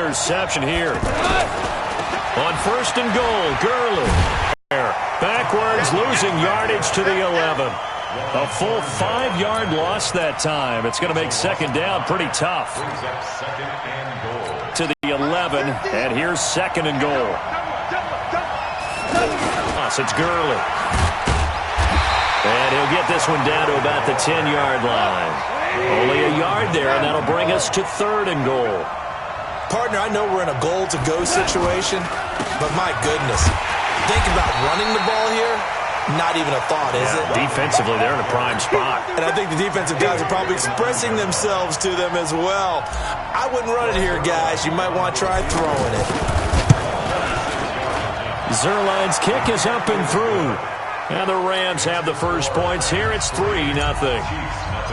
interception here. On 1st and goal, Gurley. Backwards, losing yardage to the 11. A full 5-yard loss that time. It's going to make 2nd down pretty tough. To the 11, and here's 2nd and goal. It's Gurley. And he'll get this one down to about the 10-yard line. Only a yard there, and that'll bring us to 3rd and goal. Partner, I know we're in a goal-to-go situation, but my goodness. Think about running the ball here. Not even a thought, is it? Defensively, they're in a prime spot. And I think the defensive guys are probably expressing themselves to them as well. I wouldn't run it here, guys. You might want to try throwing it. Zerline's kick is up and through. And the Rams have the first points here. It's 3-0.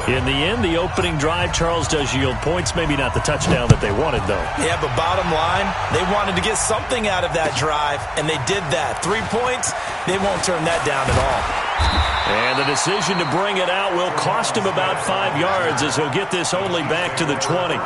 In the end, the opening drive, Charles, does yield points. Maybe not the touchdown that they wanted, though. Yeah, but bottom line, they wanted to get something out of that drive, and they did that. 3 points, they won't turn that down at all. And the decision to bring it out will cost him about 5 yards as he'll get this only back to the 20.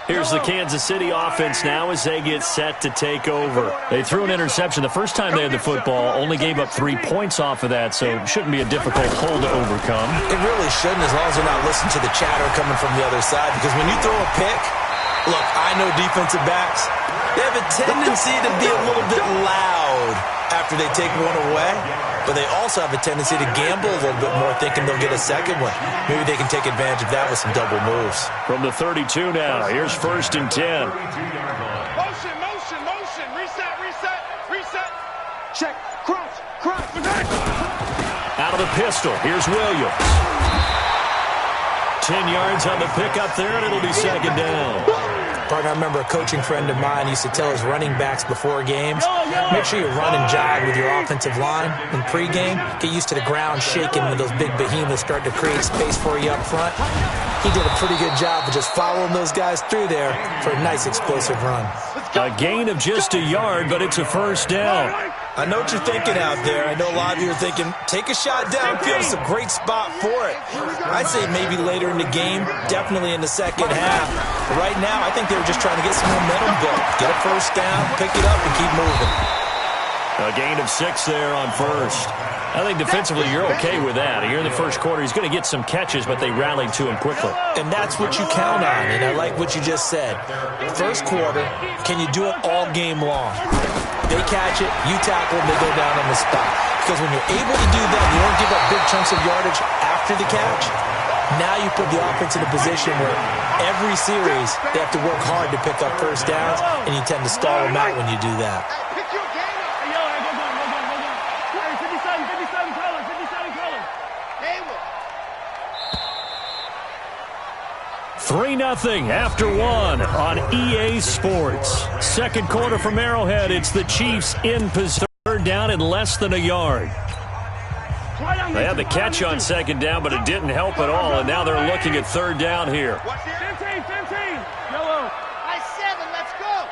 Here's the Kansas City offense now as they get set to take over. They threw an interception the first time they had the football, only gave up 3 points off of that, so it shouldn't be a difficult hole to overcome. It really shouldn't, as long as they're not listening to the chatter coming from the other side, because when you throw a pick, look, I know defensive backs, they have a tendency to be a little bit loud after they take one away, but they also have a tendency to gamble a little bit more, thinking they'll get a second one. Maybe they can take advantage of that with some double moves. From the 32 now, here's 1st and 10. Motion, reset. Check, cross. Out of the pistol, here's Williams. 10 yards on the pickup there, and it'll be 2nd down. Partner, I remember a coaching friend of mine used to tell his running backs before games, make sure you run and jog with your offensive line in pregame. Get used to the ground shaking when those big behemoths start to create space for you up front. He did a pretty good job of just following those guys through there for a nice explosive run. A gain of just a yard, but it's a 1st down. I know what you're thinking out there. I know a lot of you are thinking, take a shot downfield. It's a great spot for it. I'd say maybe later in the game, definitely in the 2nd half. But right now, I think they were just trying to get some momentum built. Get a 1st down, pick it up, and keep moving. A gain of 6 there on 1st. I think defensively you're okay with that. Here in the 1st quarter, he's going to get some catches, but they rallied to him quickly. And that's what you count on, and I like what you just said. 1st quarter, can you do it all game long? They catch it, you tackle them, they go down on the spot. Because when you're able to do that, you don't give up big chunks of yardage after the catch. Now you put the offense in a position where every series they have to work hard to pick up 1st downs, and you tend to stall them out when you do that. 3-0 after 1 on EA Sports. 2nd quarter from Arrowhead. It's the Chiefs in position. 3rd down in less than a yard. They had the catch on 2nd down, but it didn't help at all, and now they're looking at 3rd down here. 15, yellow. I 7, let's go.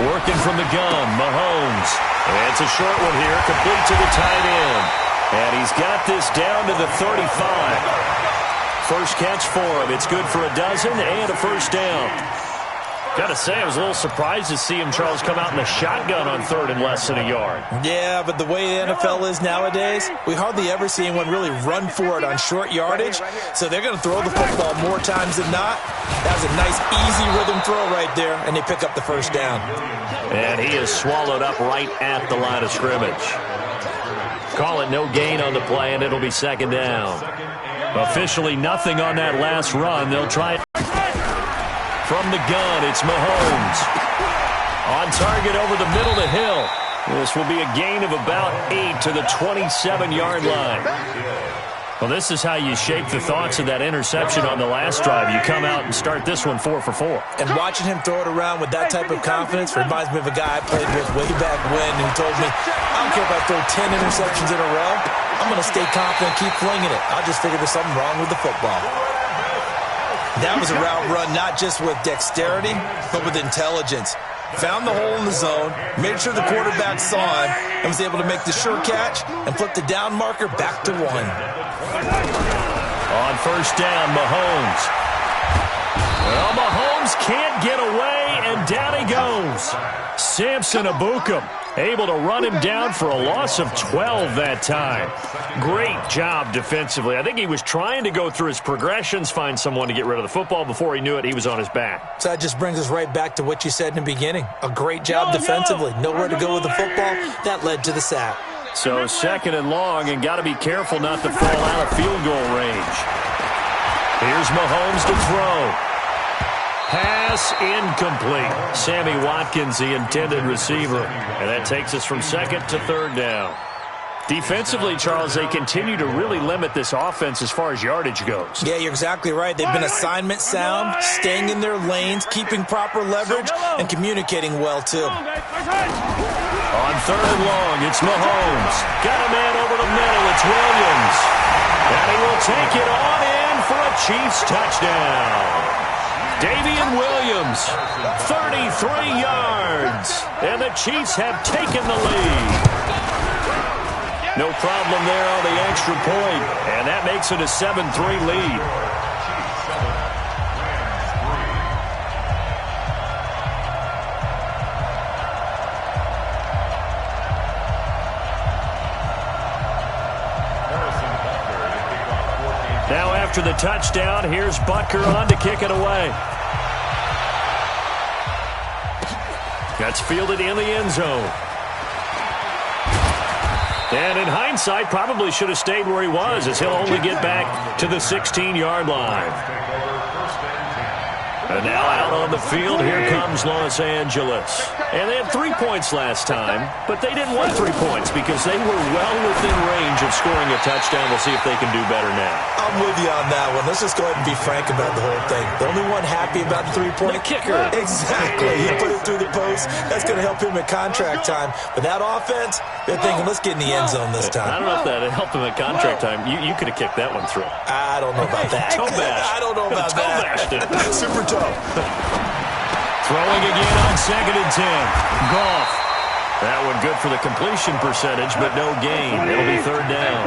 Working from the gun, Mahomes. And it's a short one here, complete to the tight end. And he's got this down to the 35. First catch for him. It's good for a dozen and a 1st down. Got to say, I was a little surprised to see him, Charles, come out in a shotgun on 3rd and less than a yard. Yeah, but the way the NFL is nowadays, we hardly ever see anyone really run for it on short yardage. So they're going to throw the football more times than not. That was a nice, easy rhythm throw right there, and they pick up the 1st down. And he is swallowed up right at the line of scrimmage. Call it no gain on the play, and it'll be 2nd down. Officially nothing on that last run. They'll try it. From the gun, it's Mahomes. On target over the middle to Hill. This will be a gain of about 8 to the 27-yard line. Well, this is how you shape the thoughts of that interception on the last drive. You come out and start this one 4 for 4. And watching him throw it around with that type of confidence reminds me of a guy I played with way back when who told me, I don't care if I throw 10 interceptions in a row. I'm going to stay confident, keep flinging it. I'll just figure there's something wrong with the football. That was a route run not just with dexterity, but with intelligence. found the hole in the zone, made sure the quarterback saw him, and was able to make the sure catch and flip the down marker back to 1. On first down, Mahomes. Well, Mahomes can't get away, and down he goes. Samson Ebukam able to run him down for a loss of 12 that time. Great job defensively. I think he was trying to go through his progressions, find someone to get rid of the football. Before he knew it, he was on his back. So that just brings us right back to what you said in the beginning. A great job defensively. Nowhere to go with the football. That led to the sack. So second and long, and got to be careful not to fall out of field goal range. Here's Mahomes to throw. Pass incomplete. Sammy Watkins, the intended receiver. And that takes us from second to third down. Defensively, Charles, they continue to really limit this offense as far as yardage goes. Yeah, you're exactly right. They've been assignment sound, staying in their lanes, keeping proper leverage, and communicating well, too. On third and long, it's Mahomes. Got a man over the middle. It's Williams. And he will take it on in for a Chiefs touchdown. Davian Williams, 33 yards. And the Chiefs have taken the lead. No problem there on the extra point. And that makes it a 7-3 lead. Now after the touchdown, here's Butker on to kick it away. That's fielded in the end zone. And in hindsight, probably should have stayed where he was, as he'll only get back to the 16-yard line. And now out on the field, here comes Los Angeles. And they had 3 points last time, but they didn't want 3 points because they were well within range of scoring a touchdown. We'll see if they can do better now. I'm with you on that one. Let's just go ahead and be frank about the whole thing. The only one happy about the 3-point kicker. Exactly. He put it through the post. That's going to help him at contract time. But that offense, they're thinking, let's get in the end zone this time. I don't know if that helped him at contract time. You could have kicked that one through. I don't know about that. Toe bash. I don't know about that. Toe bashed it. Super toe. Throwing again on 2nd and 10. Goff. That one good for the completion percentage, but no gain. It'll be third down.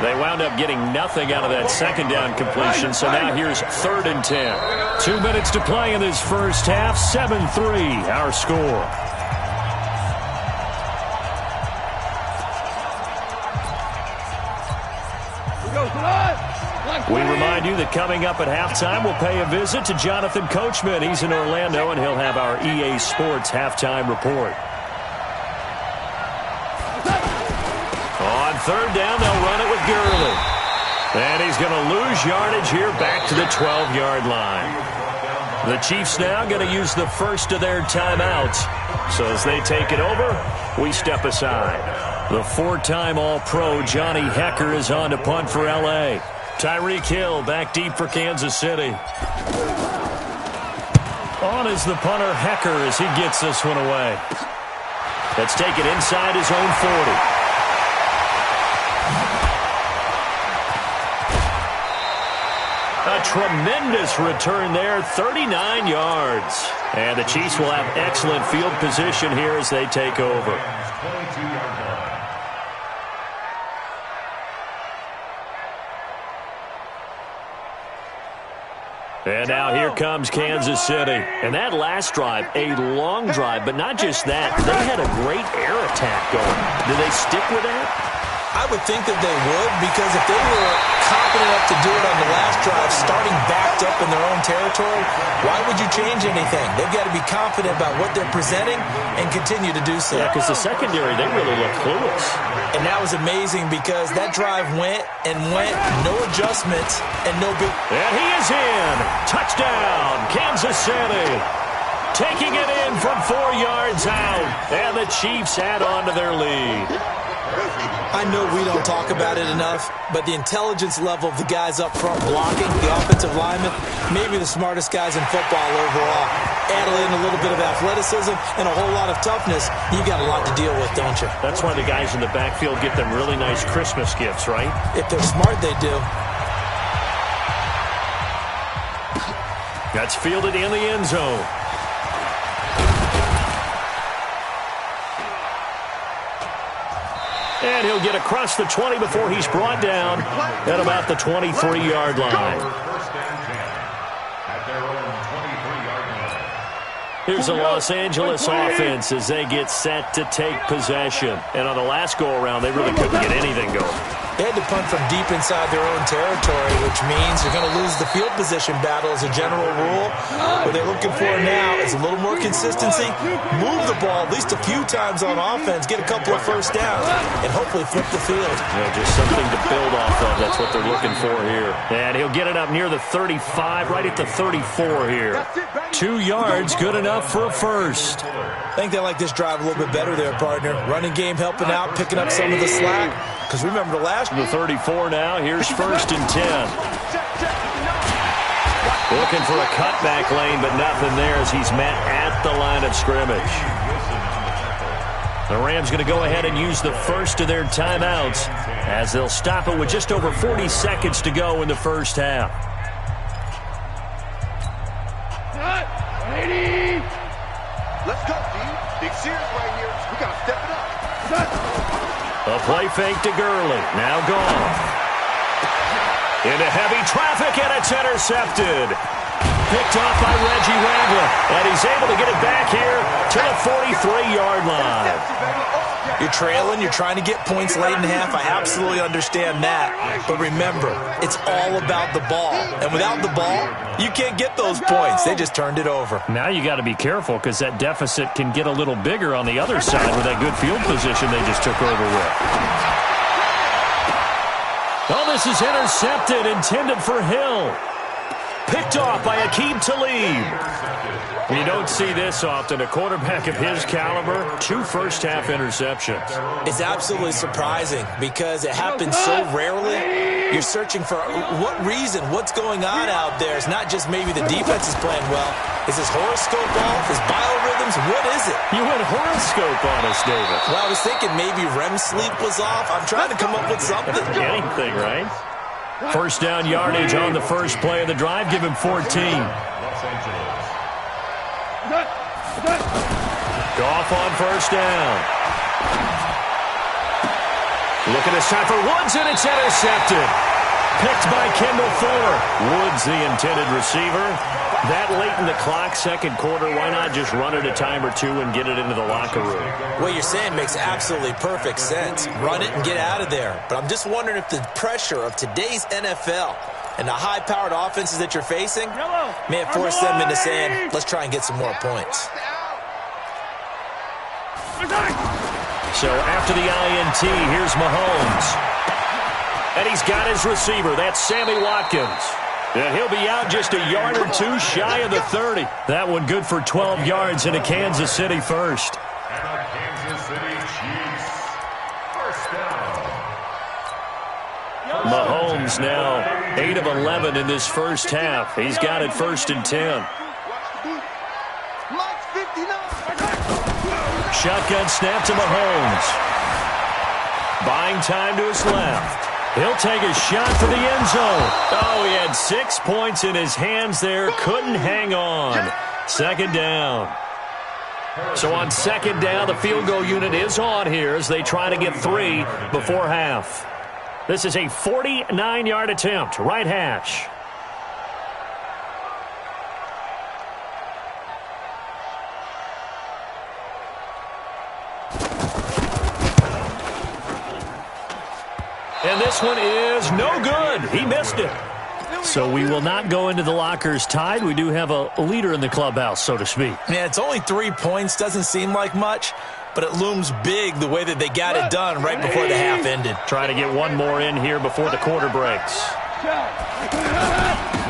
They wound up getting nothing out of that second down completion, so now here's 3rd and 10. 2 minutes to play in this first half. 7-3, our score. We remind you that coming up at halftime, we'll pay a visit to Jonathan Coachman. He's in Orlando, and he'll have our EA Sports halftime report. On third down, they'll run it with Gurley. And he's going to lose yardage here back to the 12-yard line. The Chiefs now going to use the first of their timeouts. So as they take it over, we step aside. The 4-time All-Pro Johnny Hekker is on to punt for L.A. Tyreek Hill back deep for Kansas City. On is the punter Hekker as he gets this one away. Let's take it inside his own 40. A tremendous return there, 39 yards. And the Chiefs will have excellent field position here as they take over. And now here comes Kansas City. And that last drive, a long drive, but not just that. They had a great air attack going. Do they stick with that? I would think that they would, because if they were confident enough to do it on the last drive, starting backed up in their own territory, why would you change anything? They've got to be confident about what they're presenting and continue to do so. Yeah, because the secondary, they really look clueless. And that was amazing because that drive went and went, no adjustments, and no big... And he is in. Touchdown, Kansas City. Taking it in from 4 yards out. And the Chiefs add on to their lead. I know we don't talk about it enough, but the intelligence level of the guys up front blocking, the offensive linemen, maybe the smartest guys in football overall. Add in a little bit of athleticism and a whole lot of toughness, you got a lot to deal with, don't you? That's why the guys in the backfield get them really nice Christmas gifts, right? If they're smart, they do. That's fielded in the end zone. And he'll get across the 20 before he's brought down at about the 23-yard line. Here's the Los Angeles offense as they get set to take possession. And on the last go-around, they really couldn't get anything going. They had to punt from deep inside their own territory, which means you're going to lose the field position battle as a general rule. What they're looking for now is a little more consistency, move the ball at least a few times on offense, get a couple of first downs, and hopefully flip the field. Yeah, just something to build off of. That's what they're looking for here. And he'll get it up near the 35, right at the 34 here. 2 yards, good enough for a first. I think they like this drive a little bit better there, partner. Running game helping out, picking up some of the slack. Because remember the last... The 34 now. Here's 1st and 10. Looking for a cutback lane, but nothing there as he's met at the line of scrimmage. The Rams going to go ahead and use the first of their timeouts as they'll stop it with just over 40 seconds to go in the first half. Let's go, D. Big series right here. We got to step it up. A play fake to Gurley. Now gone. Into heavy traffic, and it's intercepted. Picked off by Reggie Ragland, and he's able to get it back here to the 43-yard line. You're trailing, you're trying to get points late in half. I absolutely understand that. But remember, it's all about the ball. And without the ball, you can't get those points. They just turned it over. Now you got to be careful because that deficit can get a little bigger on the other side with that good field position they just took over with. Oh, this is intercepted, intended for Hill. Picked off by Aqib Talib. You don't see this often. A quarterback of his caliber, 2 first-half interceptions. It's absolutely surprising because it happens so rarely. You're searching for what reason, what's going on out there. It's not just maybe the defense is playing well. Is his horoscope off? His biorhythms? What is it? You went horoscope on us, David. Well, I was thinking maybe REM sleep was off. I'm trying to come up with something. Anything, right? First down yardage on the first play of the drive. Give him 14. Goff on first down. Looking this time for Woods, and it's intercepted. Picked by Kendall Fuller. Woods, the intended receiver. That late in the clock, second quarter, why not just run it a time or two and get it into the locker room? What you're saying makes absolutely perfect sense. Run it and get out of there. But I'm just wondering if the pressure of today's NFL and the high-powered offenses that you're facing may have forced them into saying, let's try and get some more points. So after the INT, here's Mahomes. And he's got his receiver. That's Sammy Watkins. And he'll be out just a yard or two shy of the 30. That one good for 12 yards into Kansas City first. Mahomes now 8 of 11 in this first half. He's got it 1st and 10. Shotgun snap to Mahomes. Buying time to his left. He'll take a shot for the end zone. Oh, he had 6 points in his hands there. Couldn't hang on. Second down. So on second down, the field goal unit is on here as they try to get 3 before half. This is a 49-yard attempt. Right hash. And this one is no good. He missed it. So we will not go into the lockers tied. We do have a leader in the clubhouse, so to speak. Yeah, it's only 3 points. Doesn't seem like much, but it looms big the way that they got it done right before the half ended. Trying to get one more in here before the quarter breaks.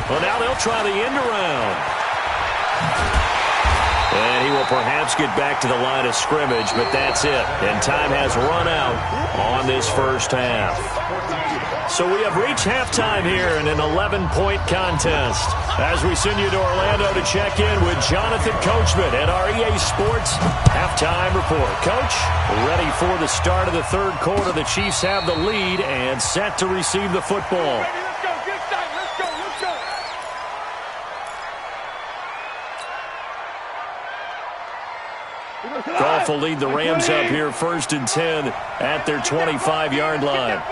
Well, now they'll try the end around. And he will perhaps get back to the line of scrimmage, but that's it. And time has run out on this first half. So we have reached halftime here in an 11-point contest. As we send you to Orlando to check in with Jonathan Coachman at our EA Sports Halftime Report. Coach, ready for the start of the third quarter. The Chiefs have the lead and set to receive the football. Goff Goff will lead the Rams up here 1st and 10 at their 25-yard line.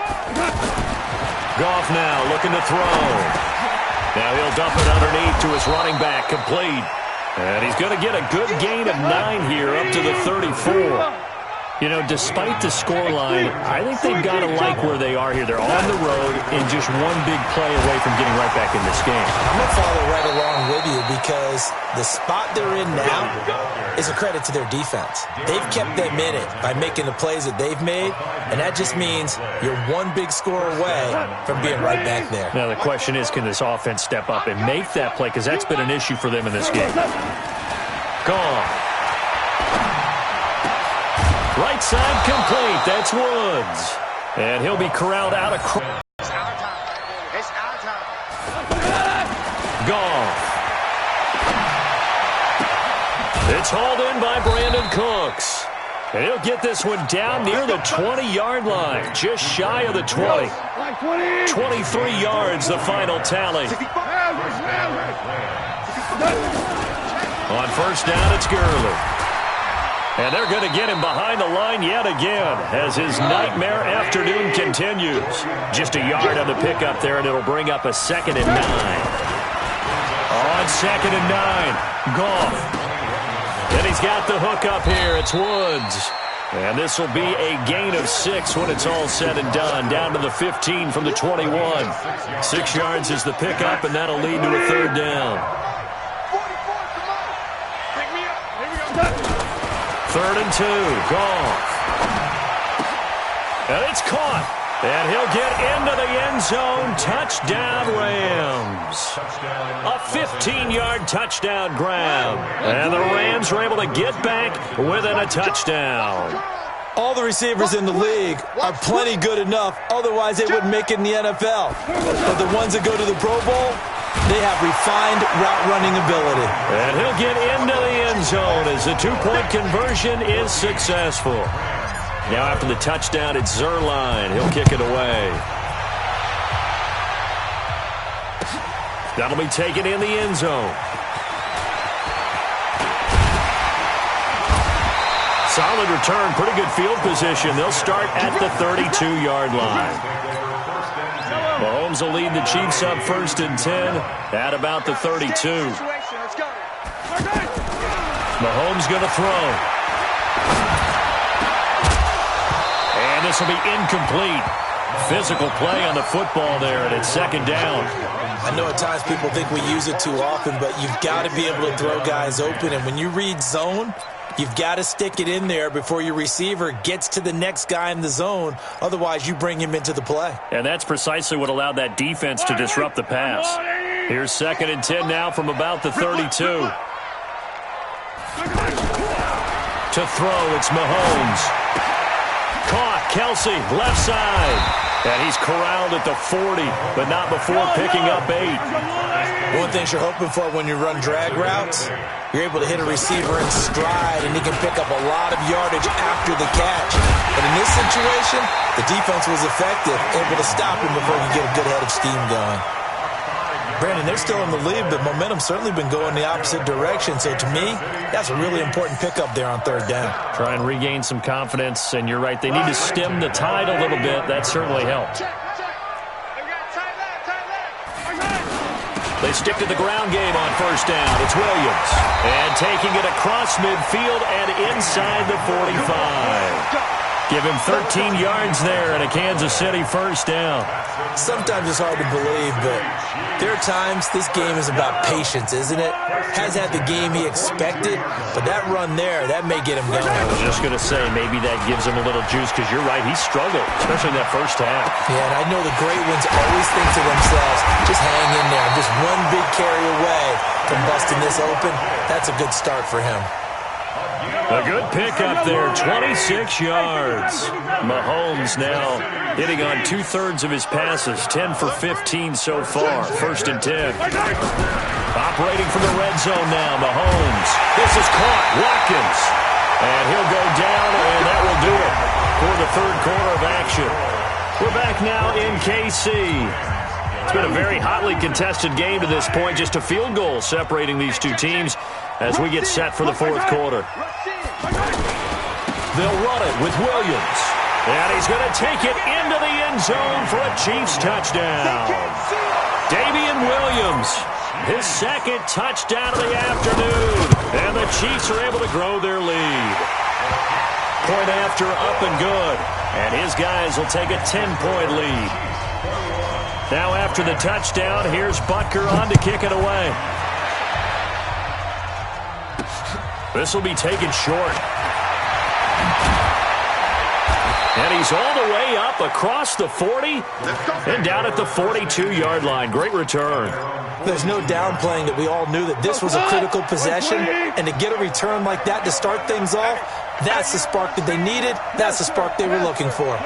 Goff now looking to throw. Now he'll dump it underneath to his running back, complete. And he's going to get a good gain of 9 here up to the 34. You know, despite the scoreline, I think they've got to like where they are here. They're on the road and just one big play away from getting right back in this game. I'm going to follow right along with you because the spot they're in now is a credit to their defense. They've kept them in it by making the plays that they've made, and that just means you're one big score away from being right back there. Now, the question is, can this offense step up and make that play? Because that's been an issue for them in this game. Gone. Right side complete. That's Woods. And he'll be corralled out of... It's our time. It's our time. Goff. It's hauled in by Brandon Cooks. And he'll get this one down near the 20-yard line, just shy of the 20. 23 yards, the final tally. On first down, it's Gurley. And they're going to get him behind the line yet again as his nightmare afternoon continues. Just a yard on the pickup there, and it'll bring up a 2nd and 9. On 2nd and 9, Goff. And he's got the hook up here. It's Woods. And this will be a gain of 6 when it's all said and done. Down to the 15 from the 21. 6 yards is the pickup, and that'll lead to a 3rd down. 3rd and 2, Goff. And it's caught. And he'll get into the end zone. Touchdown, Rams. A 15-yard touchdown grab. And the Rams are able to get back within a touchdown. All the receivers in the league are plenty good enough. Otherwise, they wouldn't make it in the NFL. But the ones that go to the Pro Bowl, they have refined route running ability. And he'll get into the end zone as the 2-point conversion is successful. Now after the touchdown, it's Zerline. He'll kick it away. That'll be taken in the end zone. Solid return, pretty good field position. They'll start at the 32-yard line. Mahomes will lead the Chiefs up 1st and 10 at about the 32. Mahomes going to throw. And this will be incomplete. Physical play on the football there, and it's 2nd down. I know at times people think we use it too often, but you've got to be able to throw guys open. And when you read zone, you've got to stick it in there before your receiver gets to the next guy in the zone. Otherwise, you bring him into the play. And that's precisely what allowed that defense to disrupt the pass. Here's 2nd and 10 now from about the 32. To throw, it's Mahomes. Caught, Kelsey, left side. And he's corralled at the 40, but not before picking up 8. One thing you're hoping for when you run drag routes, you're able to hit a receiver in stride, and he can pick up a lot of yardage after the catch. But in this situation, the defense was effective, able to stop him before you get a good head of steam going. Brandon, they're still in the lead, but momentum's certainly been going the opposite direction. So to me, that's a really important pickup there on 3rd down. Try and regain some confidence, and you're right. They need to stem the tide a little bit. That certainly helped. They stick to the ground game on 1st down. It's Williams. And taking it across midfield and inside the 45. Give him 13 yards there and a Kansas City 1st down. Sometimes it's hard to believe, but there are times this game is about patience, isn't it? Hasn't had the game he expected, but that run there, that may get him going. I was just going to say, maybe that gives him a little juice, because you're right, he struggled, especially in that first half. Yeah, and I know the great ones always think to themselves, just hang in there. Just one big carry away from busting this open. That's a good start for him. A good pickup there, 26 yards. Mahomes now hitting on 2/3 of his passes, 10 for 15 so far. 1st and 10. Operating from the red zone now, Mahomes. This is caught, Watkins. And he'll go down, and that will do it for the 3rd quarter of action. We're back now in KC. It's been a very hotly contested game to this point, just a field goal separating these two teams as we get set for the 4th quarter. They'll run it with Williams. And he's going to take it into the end zone for a Chiefs touchdown. Damian Williams, his second touchdown of the afternoon. And the Chiefs are able to grow their lead. Point after up and good. And his guys will take a 10-point lead. Now after the touchdown, here's Butker on to kick it away. This will be taken short. And he's all the way up across the 40 and down at the 42-yard line. Great return. There's no downplaying that we all knew that this was a critical possession, and to get a return like that to start things off, that's the spark that they needed. That's the spark they were looking for.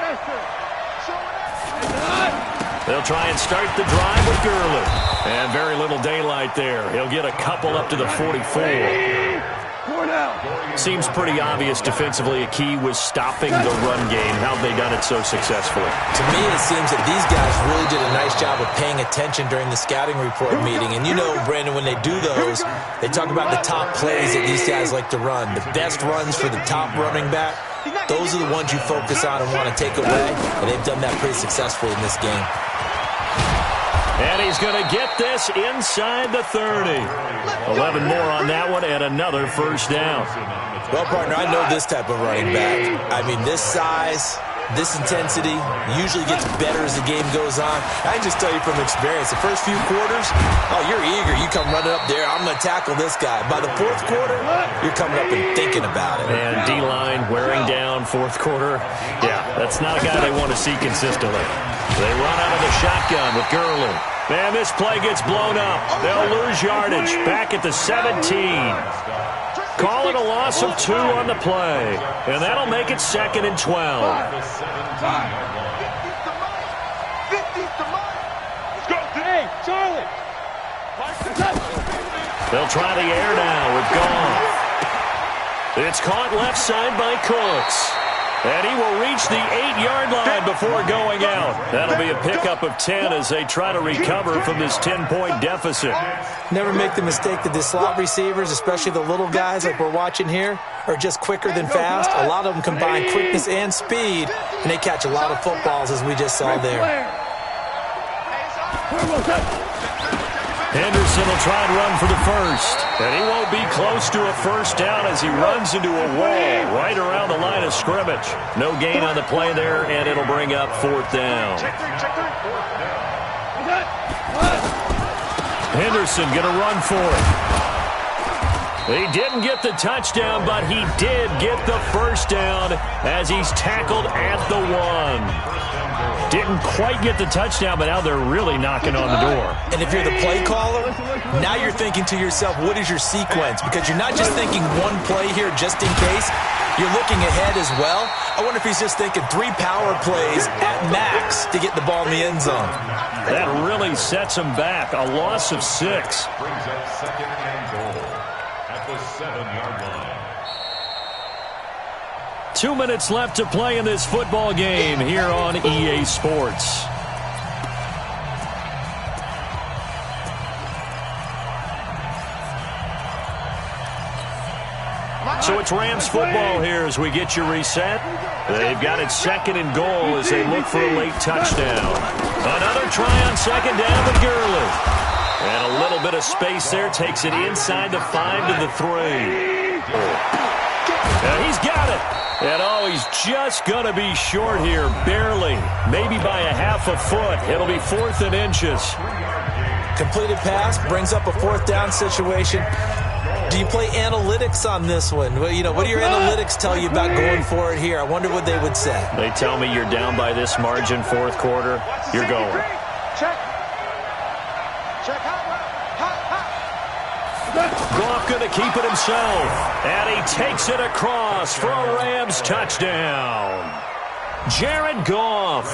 They'll try and start the drive with Gurley. And very little daylight there. He'll get a couple up to the 44. Seems pretty obvious defensively a key was stopping the run game. How have they done it so successfully? To me, it seems that these guys really did a nice job of paying attention during the scouting report meeting. And you know, Brandon, when they do those, they talk about the top plays that these guys like to run. The best runs for the top running back. Those are the ones you focus on and want to take away. And they've done that pretty successfully in this game. And he's going to get this inside the 30. 11 more on that one and another first down. Well, partner, I know this type of running back. I mean, this size, this intensity usually gets better as the game goes on. I can just tell you from experience, the first few quarters, oh, you're eager. You come running up there, I'm going to tackle this guy. By the fourth quarter, you're coming up and thinking about it. And D-line wearing down fourth quarter. Yeah, that's not a guy they want to see consistently. They run out of the shotgun with Gurley. Man, this play gets blown up. They'll lose yardage back at the 17. Call it a loss of 2 on the play. And that'll make it 2nd and 12. Hey, Charlie. They'll try the air now with Goff. It's caught left side by Cooks. And he will reach the 8-yard line before going out. That'll be a pickup of 10 as they try to recover from this 10-point deficit. Never make the mistake that the slot receivers, especially the little guys like we're watching here, are just quicker than fast. A lot of them combine quickness and speed, and they catch a lot of footballs, as we just saw there. Henderson will try and run for the first. And he won't be close to a first down as he runs into a wall right around the line of scrimmage. No gain on the play there, and it'll bring up 4th down. Henderson going to run for it. He didn't get the touchdown, but he did get the first down as he's tackled at the 1. Didn't quite get the touchdown, but now they're really knocking on the door. And if you're the play caller, now you're thinking to yourself, what is your sequence? Because you're not just thinking one play here just in case. You're looking ahead as well. I wonder if he's just thinking 3 power plays at max to get the ball in the end zone. That really sets him back. A loss of 6. Brings up 2nd and goal at the 7-yard line. 2 minutes left to play in this football game here on EA Sports. So it's Rams football here as we get you reset. They've got it 2nd and goal as they look for a late touchdown. Another try on 2nd down with Gurley. And a little bit of space there takes it inside the 5 to the 3. And he's got it. And oh, he's just going to be short here, barely. Maybe by a half a foot. It'll be 4th and inches. Completed pass brings up a 4th down situation. Do you play analytics on this one? Well, you know, what do your analytics tell you about going for it here? I wonder what they would say. They tell me you're down by this margin 4th quarter. You're going. Check. Check out. Goff going to keep it himself. And he takes it across for a Rams touchdown. Jared Goff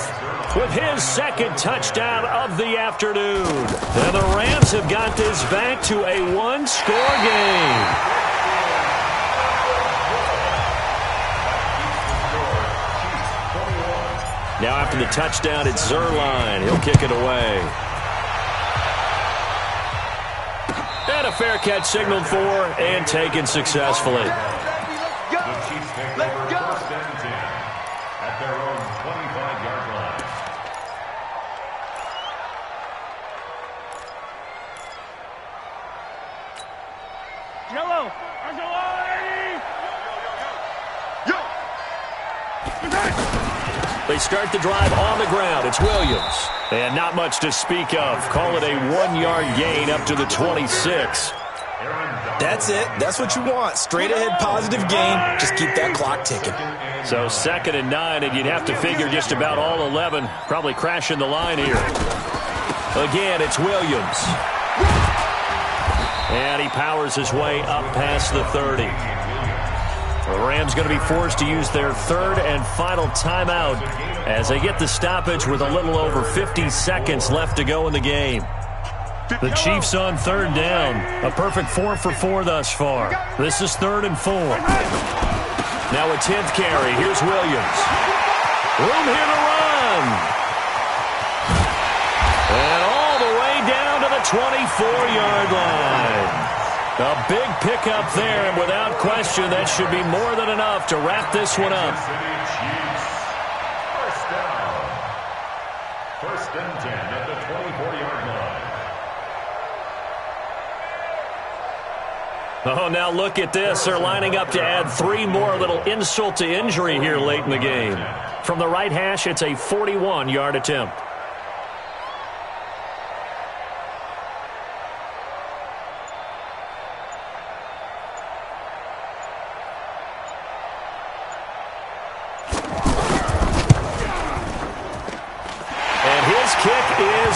with his 2nd touchdown of the afternoon. And the Rams have got this back to a 1-score game. Now after the touchdown, it's Zerline. He'll kick it away. And a fair catch signaled for and taken successfully. Let's go. They start the drive on the ground. It's Williams. And not much to speak of. Call it a 1-yard gain up to the 26. That's it. That's what you want. Straight ahead positive gain. Just keep that clock ticking. So 2nd and 9, and you'd have to figure just about all 11 probably crashing the line here. Again, it's Williams. And he powers his way up past the 30. The Rams going to be forced to use their 3rd and final timeout as they get the stoppage with a little over 50 seconds left to go in the game. The Chiefs on 3rd down. A perfect 4 for 4 thus far. This is 3rd and 4. Now a 10th carry. Here's Williams. Room here to run. And all the way down to the 24-yard line. A big pickup there, and without question, that should be more than enough to wrap this one up. First and 10 at the 24-yard line. Oh, now look at this. They're lining up to add 3 more, little insult to injury here late in the game. From the right hash, it's a 41-yard attempt.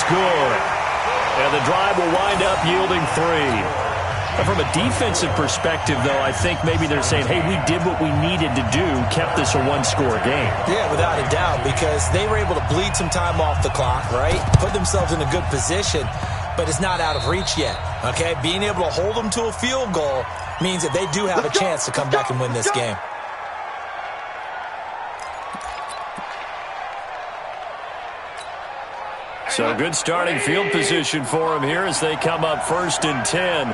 Good. And the drive will wind up yielding 3. From a defensive perspective, though, I think maybe they're saying, hey, we did what we needed to do, kept this a 1-score game. Yeah, without a doubt, because they were able to bleed some time off the clock, right? Put themselves in a good position, but it's not out of reach yet, okay? Being able to hold them to a field goal means that they do have a chance to come back and win this game. So good starting field position for them here as they come up 1st and 10.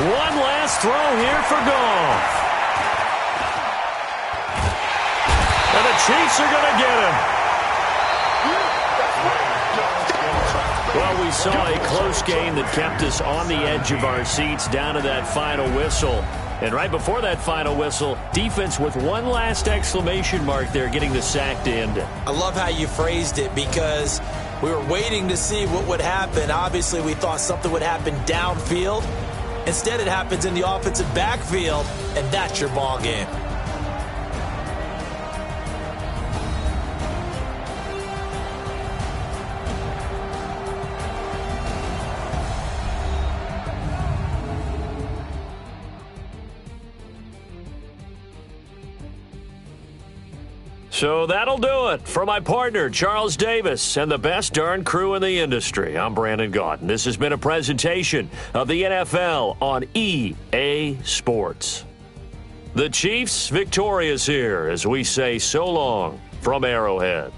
One last throw here for Goff. And the Chiefs are going to get him. Well, we saw a close game that kept us on the edge of our seats down to that final whistle. And right before that final whistle, defense with one last exclamation mark there, getting the sack to end it. I love how you phrased it because we were waiting to see what would happen. Obviously, we thought something would happen downfield. Instead, it happens in the offensive backfield, and that's your ball game. So that'll do it for my partner, Charles Davis, and the best darn crew in the industry. I'm Brandon Gaudin. This has been a presentation of the NFL on EA Sports. The Chiefs victorious here as we say so long from Arrowhead.